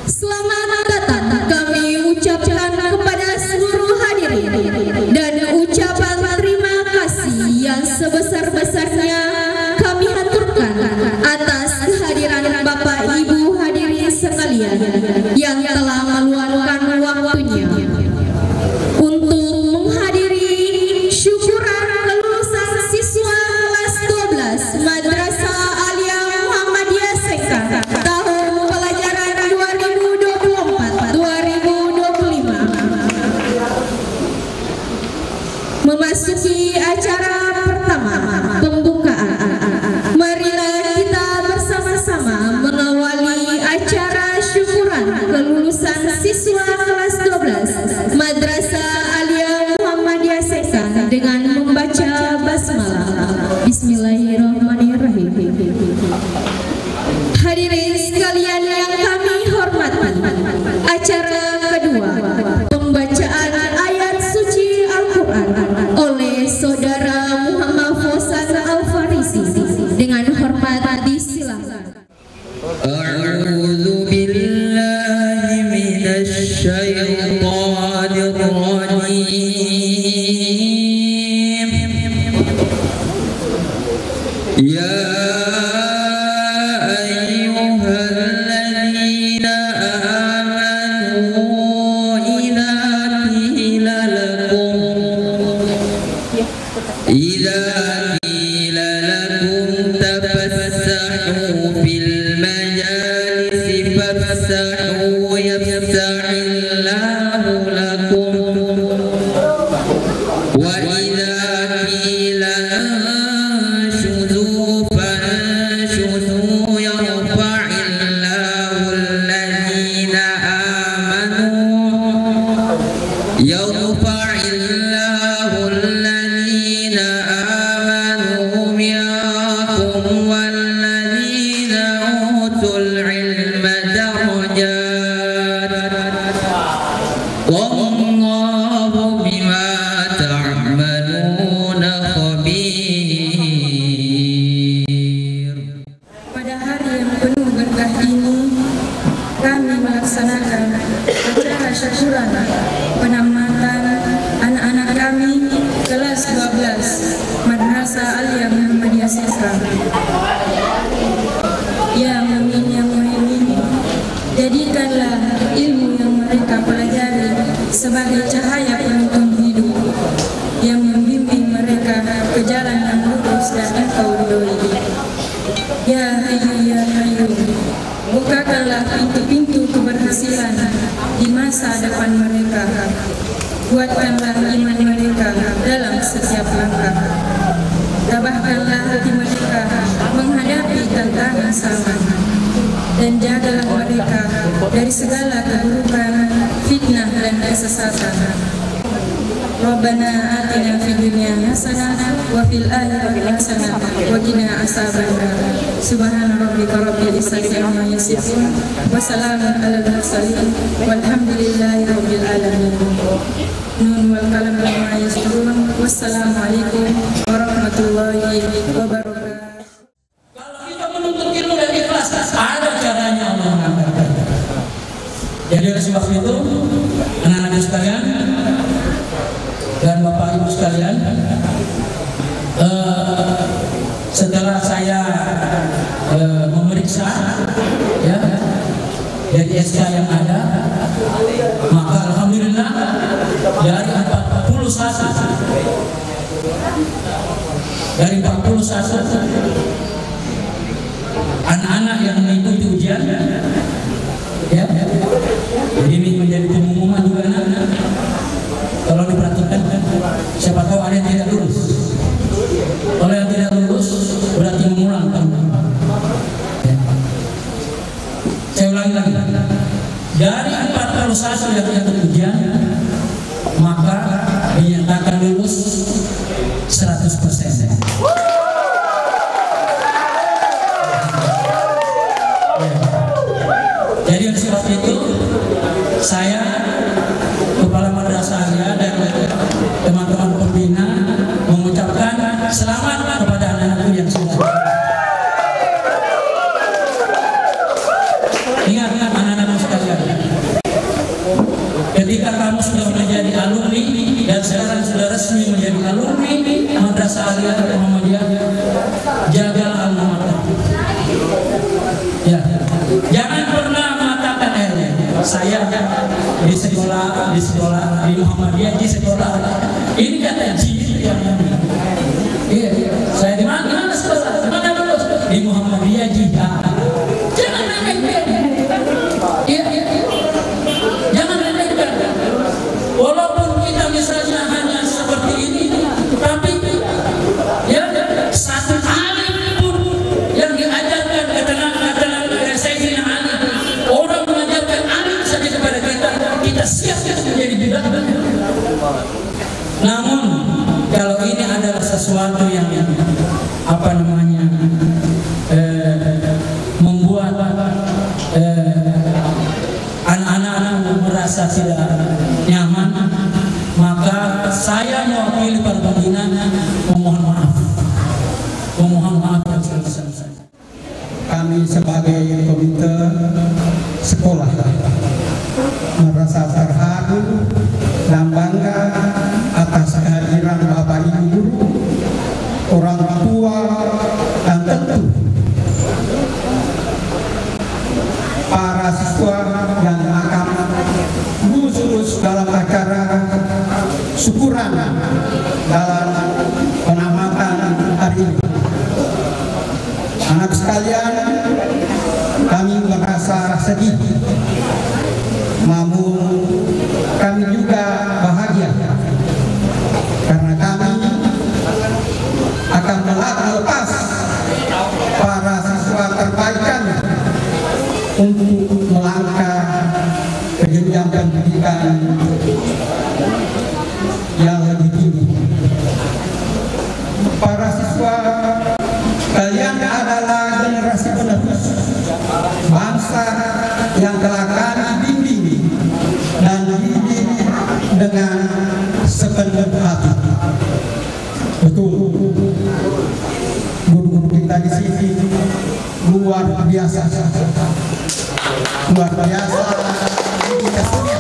Selamat datang kami ucapkan kepada seluruh hadirin dan ucapan terima kasih yang sebesar-besarnya kami haturkan atas kehadiran Bapak Ibu hadirin sekalian yang telah meluangkan waktunya untuk menghadiri syukuran kelulusan siswa kelas 12 Madrasah Alia Muhammadiyah Seka tahun pelajaran 2024-2025. Memasuki acara pertama pembukaan, marilah kita bersama-sama mengawali acara syukuran kelulusan siswa kelas 12 Madrasah Alia Muhammadiyah Seka dengan membaca basmalah. Bismillahirrahmanirrahim. Hadirin sekalian yang kami hormati, acara kedua pembacaan ayat suci Al-Quran oleh Saudara Muhammad Fauzan Al-Farisi dengan hormat disilakan. A'udzu billahi minasy syaithanir rajim. Ya ayyuhalladzina amanu idza qila lakum tafassahu fil majalisi fafsahu yafsahillahu lakum wa idza qila anshuzu fanshuzu yarfa'illahu alladhina amanu yarfa'illahu alladhina amanu minkum walladhina utul ilma darajat wallahu bima ta'maluna khabir. Pada hari yang penuh berkah ini, kami melaksanakan acara syukuran penamatan anak-anak kami kelas 12 Madrasah Alia Muhammadiyah Seka. Ya Mu'min, ya Mu'min, jadikanlah ilmu yang mereka pelajari sebagai cahaya penuntun hidup yang membimbing mereka ke jalan yang lurus dan Engkau ridhoi. Ya Hayyu ya Hayyu, bukakanlah pintu-pintu keberhasilan di masa depan mereka. Kuatkanlah iman mereka dalam setiap langkah. Tabahkanlah hati mereka menghadapi tantangan zaman, dan jagalah mereka dari segala keburukan, fitnah dan kesesatan. Rabbana atina fid dunya hasanah wa fil akhirati hasanah wa qina azabannar. Subhana rabbika rabbil izzati amma yasifun wa salamun alal mursalin walhamdulillahi rabbil alamin. Nun wal qalam ma yasturun. Wassalamualaikum warahmatullahi wabarakatuh. Kalau kita menuntut ilmu dan ikhlas, ada caranya Allah mengangkat. Jadi oleh sebab itu, anak-anak sekalian dan Bapak Ibu sekalian, setelah saya memeriksa ya dari SK yang ada, maka alhamdulillah dari 41 anak-anak yang mengikuti ujian ya, jadi ini menjadi pengumuman juga anak. Kalau diperhatikan, siapa tahu ada yang tidak lulus. Kalau yang tidak lulus berarti mengulang kan? Ya. Saya ulangi lagi. Dari 41 yang ikut ujian, maka dinyatakan lulus 100%. Jadi oleh sebab itu, saya Kepala Madrasahnya dan teman-teman pembina mengucapkan selamat kepada anak-anakku yang sudah. Ingat anak-anak sekalian, sekalian Muhammadiyah, jaga alma mater. Ya, jangan pernah mengatakan saya di sekolah di Muhammadiyah di sekolah ini kata jin yang iya, saya di mana sekolah, di mana lulus di Muhammadiyah jihad. Jangan remehkan, iya, jangan remehkan. Walaupun kita misalnya hanya seperti ini, tapi ya satu alim pun yang diajarkan keterangan Sayyidina Ali, orang mengajarkan alim saja kepada kita siap menjadi bidah. Namun kalau ini adalah sesuatu yang apa namanya membuat anak-anak merasa tidak nyaman, maka saya mewakili para pembina memohon maaf. Kami sebagai komite sekolah merasa terharu dan bangga atas kehadiran Bapak Ibu guru, orang tua, dan tentu para siswa yang akan lulus dalam acara syukuran dalam penamatan hari ini. Anak sekalian, kami merasa sedih, namun kami juga bahagia karena kami akan melepas para siswa terbaik untuk melangkah ke jenjang pendidikan yang lebih tinggi. Para siswa, kalian adalah generasi penerus bangsa yang kelak kami bimbing dan dididik dengan sepenuh hati. Betul, guru-guru kita di sini luar biasa dedikasinya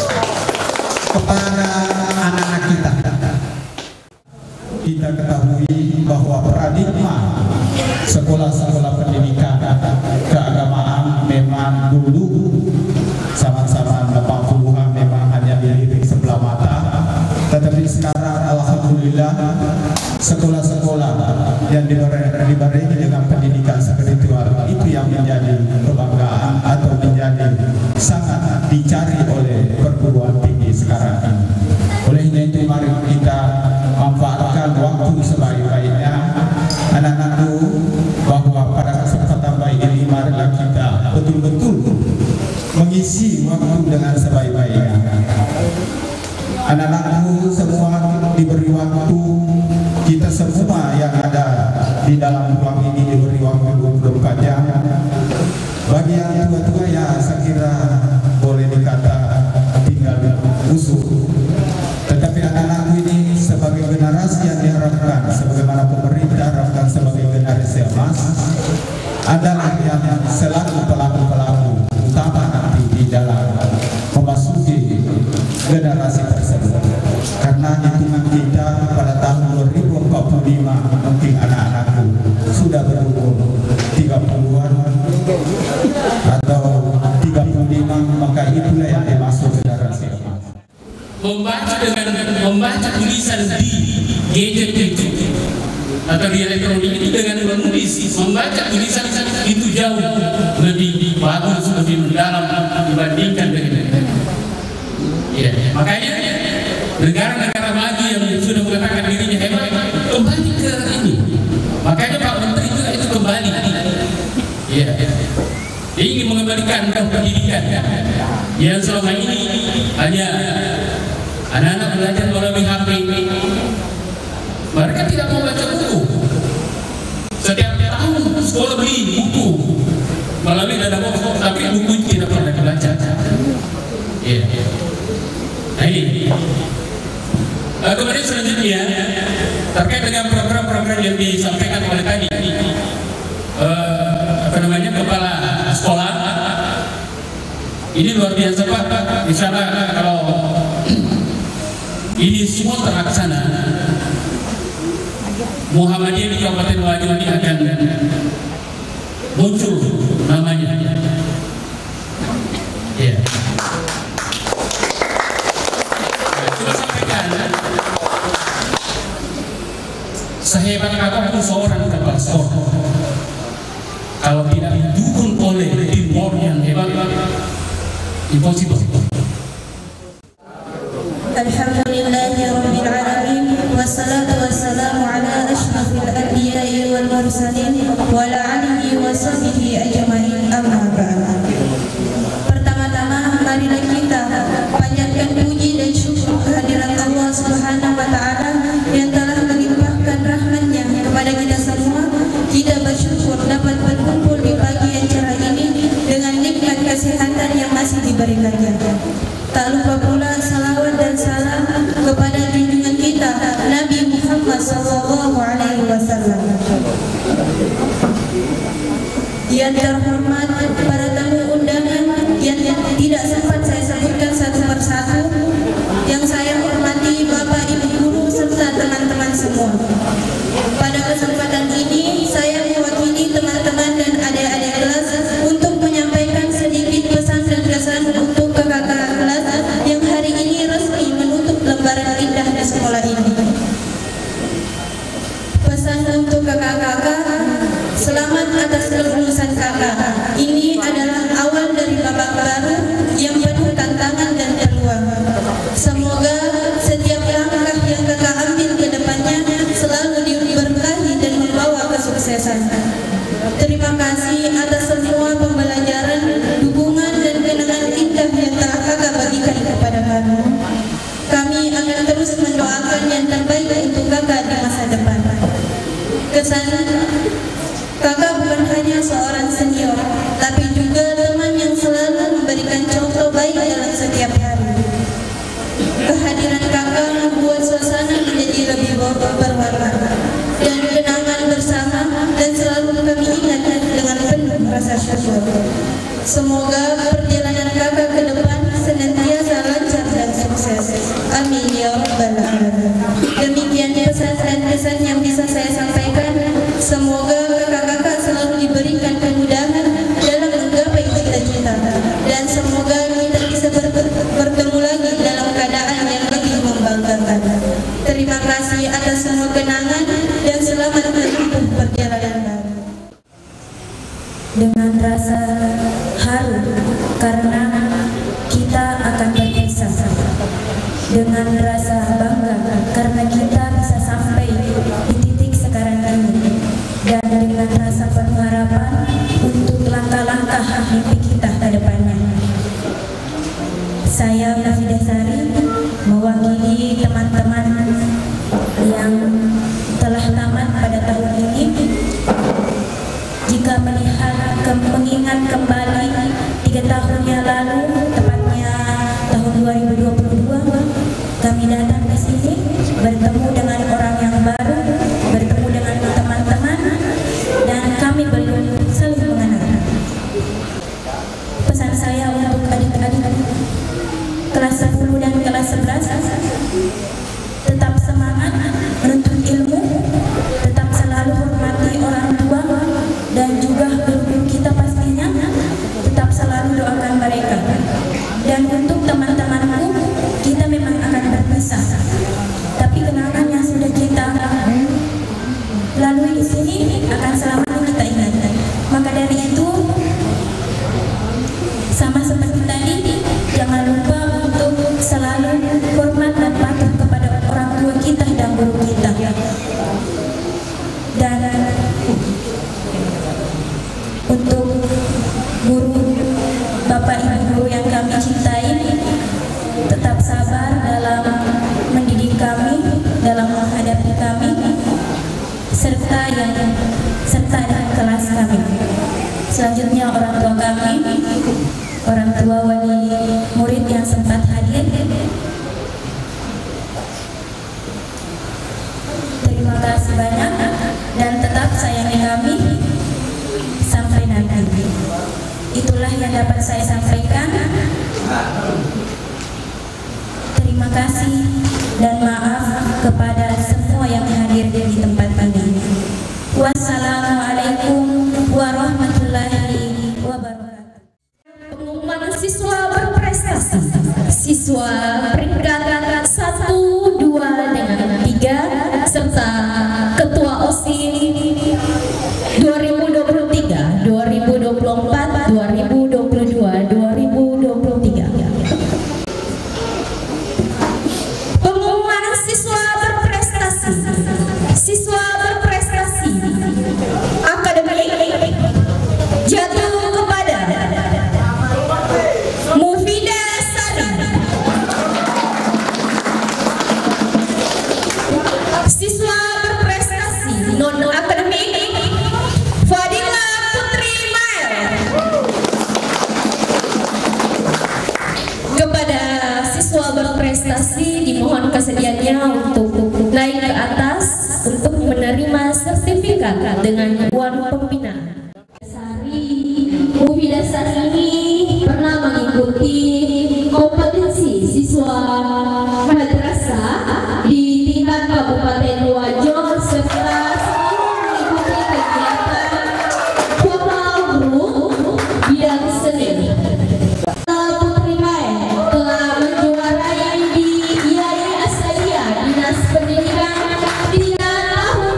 kepada anak-anak kita. Kita ketahui bahwa paradigma sekolah-sekolah pendidikan keagamaan memang dulu sama-sama 80-an memang hanya dilirik sebelah mata, tetapi sekarang alhamdulillah sekolah-sekolah yang dibarengi dengan pendidikan spiritual itu yang menjadi kebanggaan atau menjadi sangat dicari oleh perguruan tinggi sekarang ini. Oleh itu mari kita manfaatkan waktu sebaik-baiknya anak-anakku, bahwa pada kesempatan baik ini marilah kita betul-betul mengisi waktu dengan sebaik-baiknya. Anak-anakku semua diberi waktu, kita semua yang ada di dalam ruang ini diberi waktu 24 jam. Bagi yang tua-tua ya saya kira boleh dikata tinggal usuh. Tetapi anak-anakku ini sebagai generasi yang diharapkan, sebagaimana pemerintah harapkan sebagai generasi emas, adalah yang selalu pelaku-pelaku utama nanti di dalam memasuki generasi tersebut. Karena hitungan kita pada tahun 2045 mungkin anak-anakku sudah berumur 30-an atau 35, maka itulah yang dimaksud generasi emas. Membaca tulisan di gadget itu atau di elektronik itu dengan menulis, membaca tulisan itu jauh lebih bagus, lebih mendalam dibandingkan dengan ya. Makanya negara-negara maju yang sudah mengatakan dirinya hebat kembali ke ini. Makanya Pak Menteri juga itu kembali ya. Dia ingin mengembalikan pendidikan yang selama ini hanya anak-anak belajar melalui HP. Mereka tidak mau baca buku. Setiap tahun sekolah beli buku melalui dana pokok, tapi buku itu tidak pernah dibaca. Ya. Nah ini. Kemudian selanjutnya terkait dengan program-program yang disampaikan oleh tadi, apa namanya, kepala sekolah ini luar biasa Pak. Misalnya kalau ini semua terlaksana, Muhammadiyah di Kabupaten Wajo ini akan muncul namanya. Ya. Coba sampaikan, sehebat apapun seorang kepala sekolah, kalau tidak didukung oleh teamwork yang hebat, impossible. Alhamdulillahirabbil alamin wassalatu wassalamu ala asyrafil anbiya'i wal mursalin wa ala alihi wa sahbihi ajmain, amma ba'd. Pertama-tama marilah kita panjatkan puji dan syukur kehadirat Allah Subhanahu wa taala yang telah melimpahkan rahmat-Nya kepada kita semua. Kita bersyukur dapat berkumpul di pagi yang cerah ini dengan nikmat kesehatan yang masih diberikannya. Tak lupa pula salawat dan salam kepada junjungan kita Nabi Muhammad SAW. Yang terhormat para tamu undangan yang tidak sempat saya sebutkan satu persatu, yang saya hormati Bapak Ibu guru serta teman-teman semua. Pada kesempatan ini saya mewakili teman-teman dan adik-adik kelas untuk menyampaikan sedikit pesan dan kesan untuk kakak-kakak kelas yang hari ini resmi menutup lembaran indah di sekolah ini. Pesan untuk kakak-kakak, selamat atas kelulusan kakak. Ini adalah awal dari babak baru yang penuh tantangan dan peluang. Semoga setiap langkah yang kakak ambil ke depannya selalu diberkahi dan membawa kesuksesan. Terima kasih atas semua pembelajaran, dukungan dan kenangan indah yang telah kakak bagikan kepada kami. Kami akan terus mendoakan yang terbaik untuk kakak di masa depan. Kesan kakak bukan hanya seorang senior, tapi juga teman yang selalu memberikan contoh baik dalam setiap hari. Kehadiran kakak membuat suasana menjadi lebih berwarna dan kenangan bersama, dan selalu kami ingat dengan penuh rasa syukur. Semoga perjalanan kakak ke depan senantiasa lancar dan sukses. Amin ya rabbal alamin. Demikian pesan dan kesan yang bisa saya sampaikan. Semoga kakak-kakak selalu diberikan kemudahan dalam menggapai cita-cita, dan semoga kita bisa bertemu lagi dalam keadaan yang lebih membanggakan. Terima kasih atas semua kenangan dan selamat menempuh perjalanan baru. Dengan rasa haru karena kita akan berpisah, dengan rasa bangga karena kita bisa sampai di titik sekarang ini, dan dengan rasa penuh harapan untuk langkah-langkah mimpi kita ke depannya. Saya Nafidah Sari mewakili teman-teman yang telah tamat pada tahun ini. Jika mengingat kembali 3 tahun yang lalu, tepatnya tahun 2022, kami datang ke sini bertemu dengan orang yang baru, bertemu dengan teman-teman, dan kami belum saling mengenal. Pesan saya untuk adik-adik kelas 10 dan kelas 11, tetap semangat menuntut ilmu, tetap selalu hormati orang tua dan juga guru kita pastinya, tetap selalu doakan mereka. Dan untuk teman-temanku, kita memang akan berpisah, tapi kenangan yang sudah kita lalui di sini akan selamanya kita ingat. Maka dari itu, sama seperti tadi, jangan lupa untuk selalu hormat dan patuh kepada orang tua kita dan guru kita. Dan untuk guru, bapak ibu guru yang kami cintai, tetap sabar dalam mendidik kami, dalam menghadapi kami, serta dengan kelas kami. Selanjutnya orang tua kami, orang tua wali murid yang sempat hadir, terima kasih banyak dan tetap sayangi kami sampai nanti. Itulah yang dapat saya sampaikan. Terima kasih dan maaf kepada semua yang hadir di tempat ini. siswa peringkat 1, 2 dengan 3 serta Ketua OSIS 2023, 2024, 2022, 2023. Pengumuman siswa berprestasi. Siswa berprestasi akademik jatuh kepada Mufida Sari. Siswa berprestasi non akademik Fadila Putri Mael. Kepada siswa berprestasi dimohon kesediaannya untuk naik ke atas untuk menerima sertifikat dengan uang pembinaan. Mufida Sari ini pernah mengikuti kompetensi siswa madrasah di tingkat Kabupaten Wajo serta mengikuti kegiatan vokal group bidang seni. Putri Mae telah menjuarai di IAI Asadia Dinas Pendidikan tingkat tahun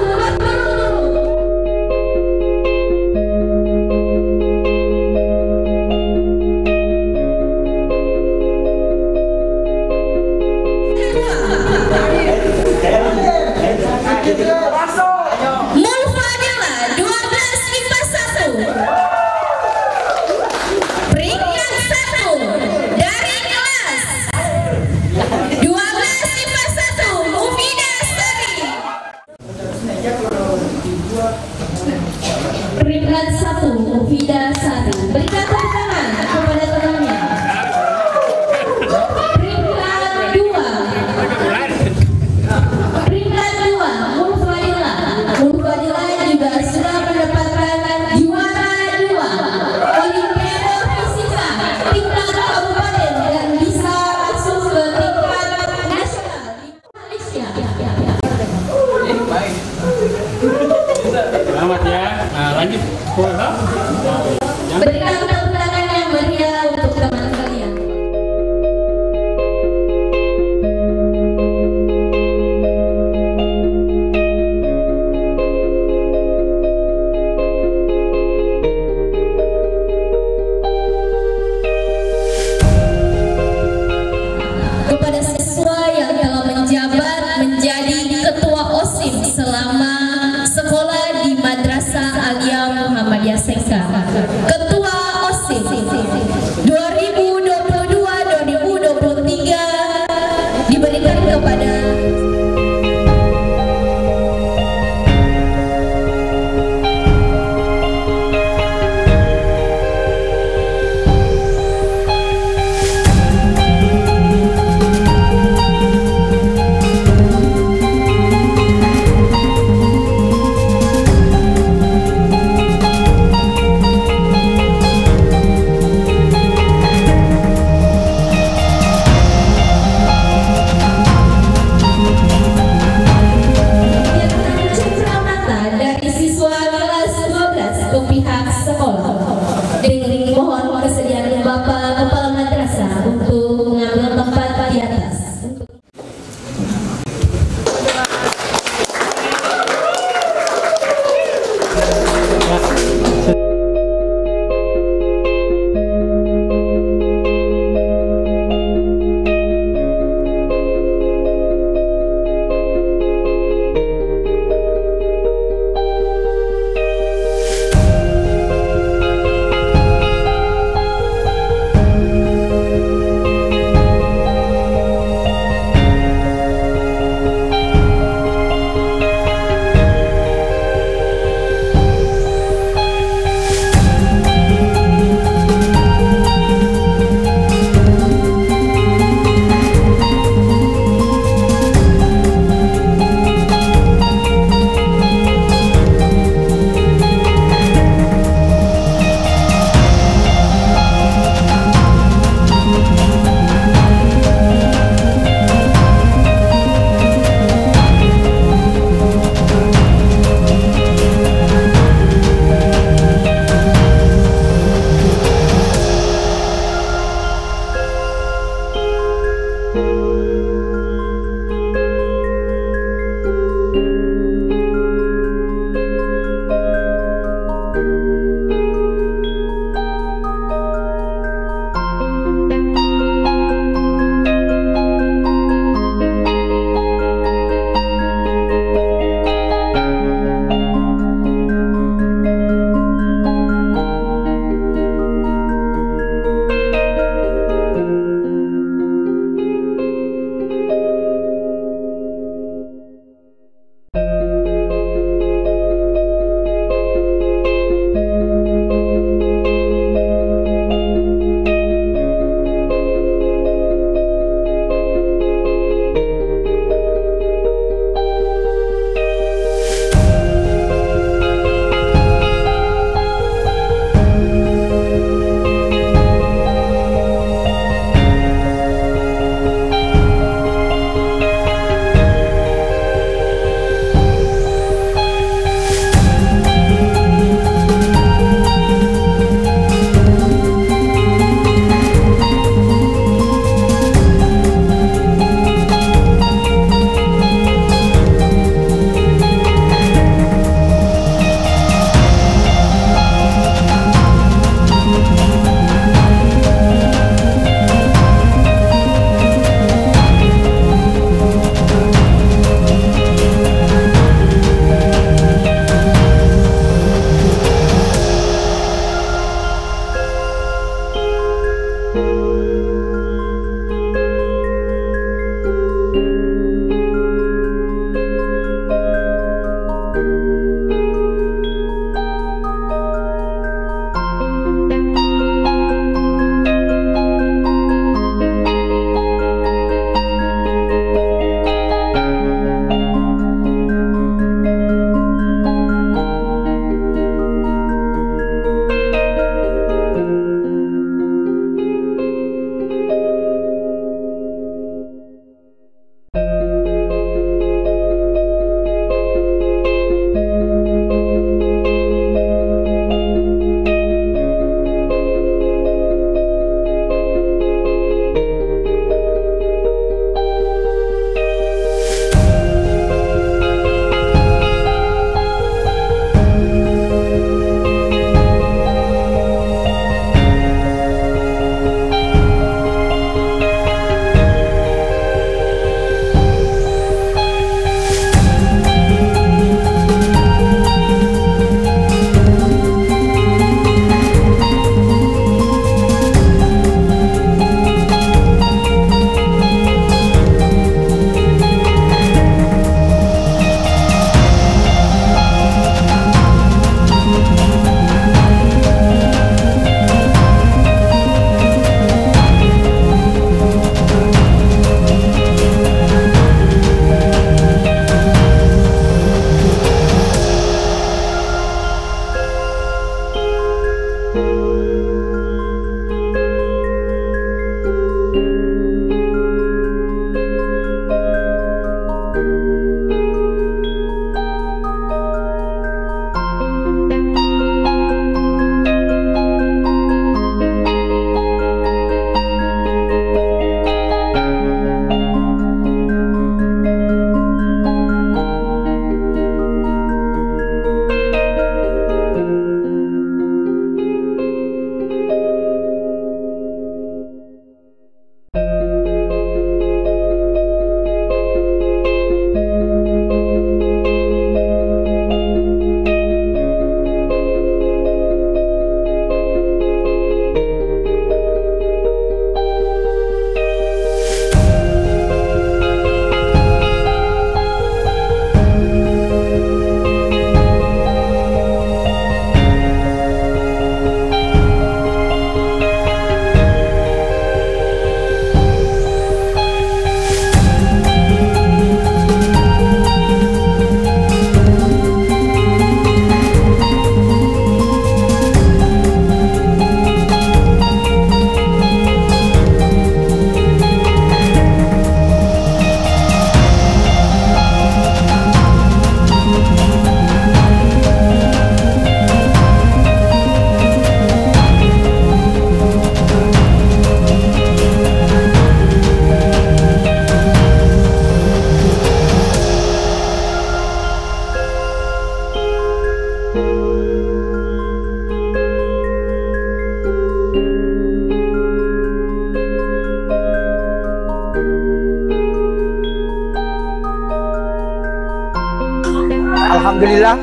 Alhamdulillah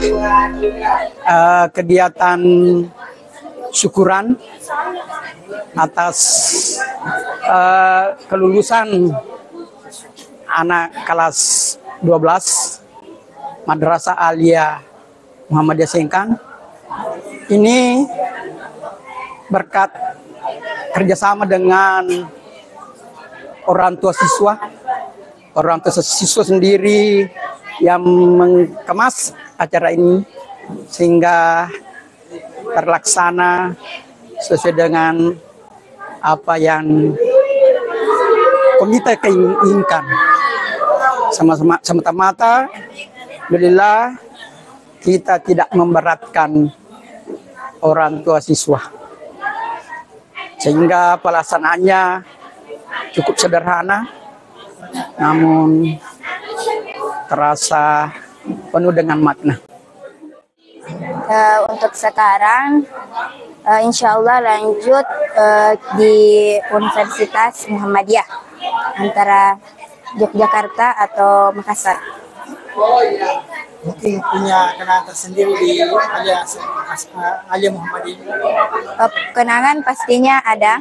kegiatan syukuran atas kelulusan anak kelas 12 Madrasah Aliyah Muhammadiyah Sengkang ini berkat kerjasama dengan orang tua siswa sendiri yang mengemas acara ini sehingga terlaksana sesuai dengan apa yang komite inginkan. Semata-mata, alhamdulillah kita tidak memberatkan orang tua siswa, sehingga pelaksanaannya cukup sederhana, namun terasa penuh dengan makna. Untuk sekarang, insya Allah lanjut di Universitas Muhammadiyah antara Yogyakarta atau Makassar. Mungkin punya kenangan tersendiri di Aliyah Muhammadiyah. Kenangan pastinya ada,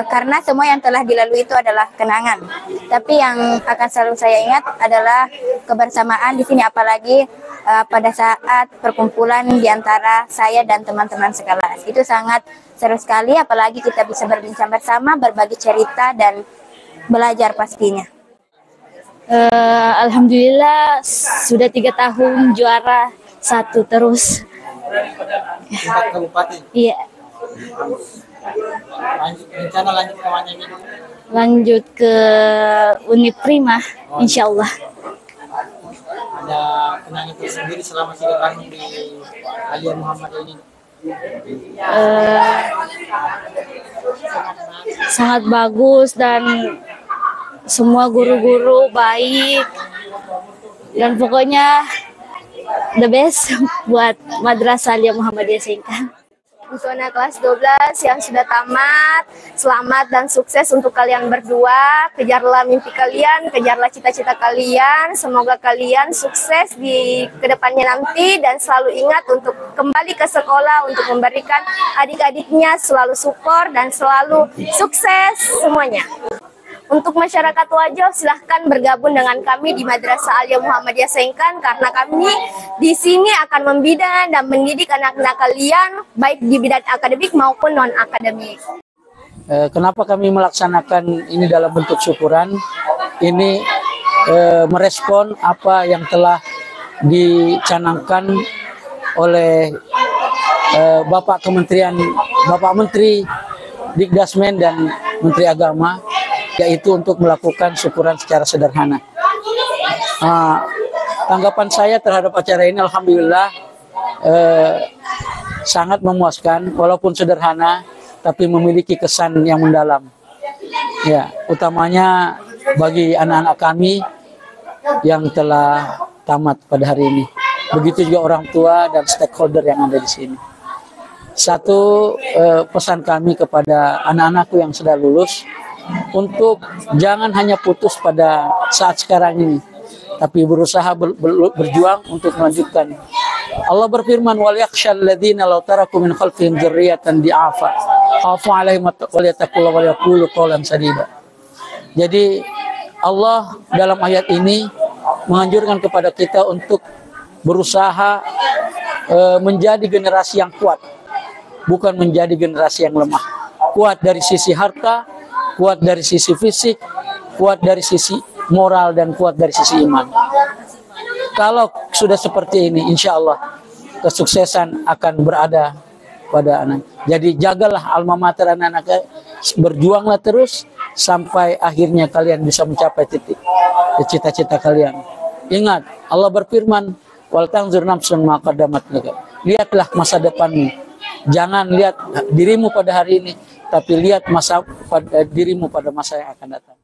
karena semua yang telah dilalui itu adalah kenangan. Tapi yang akan selalu saya ingat adalah kebersamaan di sini, apalagi pada saat perkumpulan di antara saya dan teman-teman sekelas. Itu sangat seru sekali, apalagi kita bisa berbincang bersama, berbagi cerita dan belajar pastinya. Alhamdulillah sudah 3 tahun juara 1 terus. Tingkat kabupaten. Iya. Rencana lanjut ke mana ini? Lanjut ke Uniprima, insya Allah. Ada kenangan tersendiri selama 3 tahun di Aliyah Muhammadiyah ini? Sangat bagus dan semua guru-guru baik dan pokoknya the best buat Madrasah Aliyah Muhammadiyah Sengkang. Untuk anak kelas 12 yang sudah tamat, selamat dan sukses untuk kalian berdua. Kejarlah mimpi kalian, kejarlah cita-cita kalian. Semoga kalian sukses di kedepannya nanti dan selalu ingat untuk kembali ke sekolah untuk memberikan adik-adiknya selalu support dan selalu sukses semuanya. Untuk masyarakat Wajo, silahkan bergabung dengan kami di Madrasah Aliyah Muhammadiyah Sengkang karena kami di sini akan membina dan mendidik anak-anak kalian baik di bidang akademik maupun non-akademik. Kenapa kami melaksanakan ini dalam bentuk syukuran? Ini merespon apa yang telah dicanangkan oleh Bapak Menteri Dikdasmen dan Menteri Agama, yaitu untuk melakukan syukuran secara sederhana. Tanggapan saya terhadap acara ini alhamdulillah sangat memuaskan, walaupun sederhana tapi memiliki kesan yang mendalam. Ya, utamanya bagi anak-anak kami yang telah tamat pada hari ini. Begitu juga orang tua dan stakeholder yang ada di sini. Satu pesan kami kepada anak-anakku yang sudah lulus, untuk jangan hanya putus pada saat sekarang ini, tapi berusaha berjuang untuk melanjutkan. Allah berfirman, "Wal yakhshal ladzina law taraku min khalfihim dzurriyyatan di'afa khafu 'alaihim wal yattaqullaha wa yaqulu qawlan sadida." Jadi Allah dalam ayat ini menganjurkan kepada kita untuk berusaha menjadi generasi yang kuat, bukan menjadi generasi yang lemah. Kuat dari sisi harta, kuat dari sisi fisik, kuat dari sisi moral, dan kuat dari sisi iman. Kalau sudah seperti ini, insya Allah kesuksesan akan berada pada anak. Jadi jagalah alma mater anak-anak, berjuanglah terus sampai akhirnya kalian bisa mencapai titik cita-cita kalian. Ingat, Allah berfirman, "Wal tanzur nafsun ma qaddamat laka." Lihatlah masa depanmu. Jangan lihat dirimu pada hari ini, tapi lihat dirimu pada masa yang akan datang.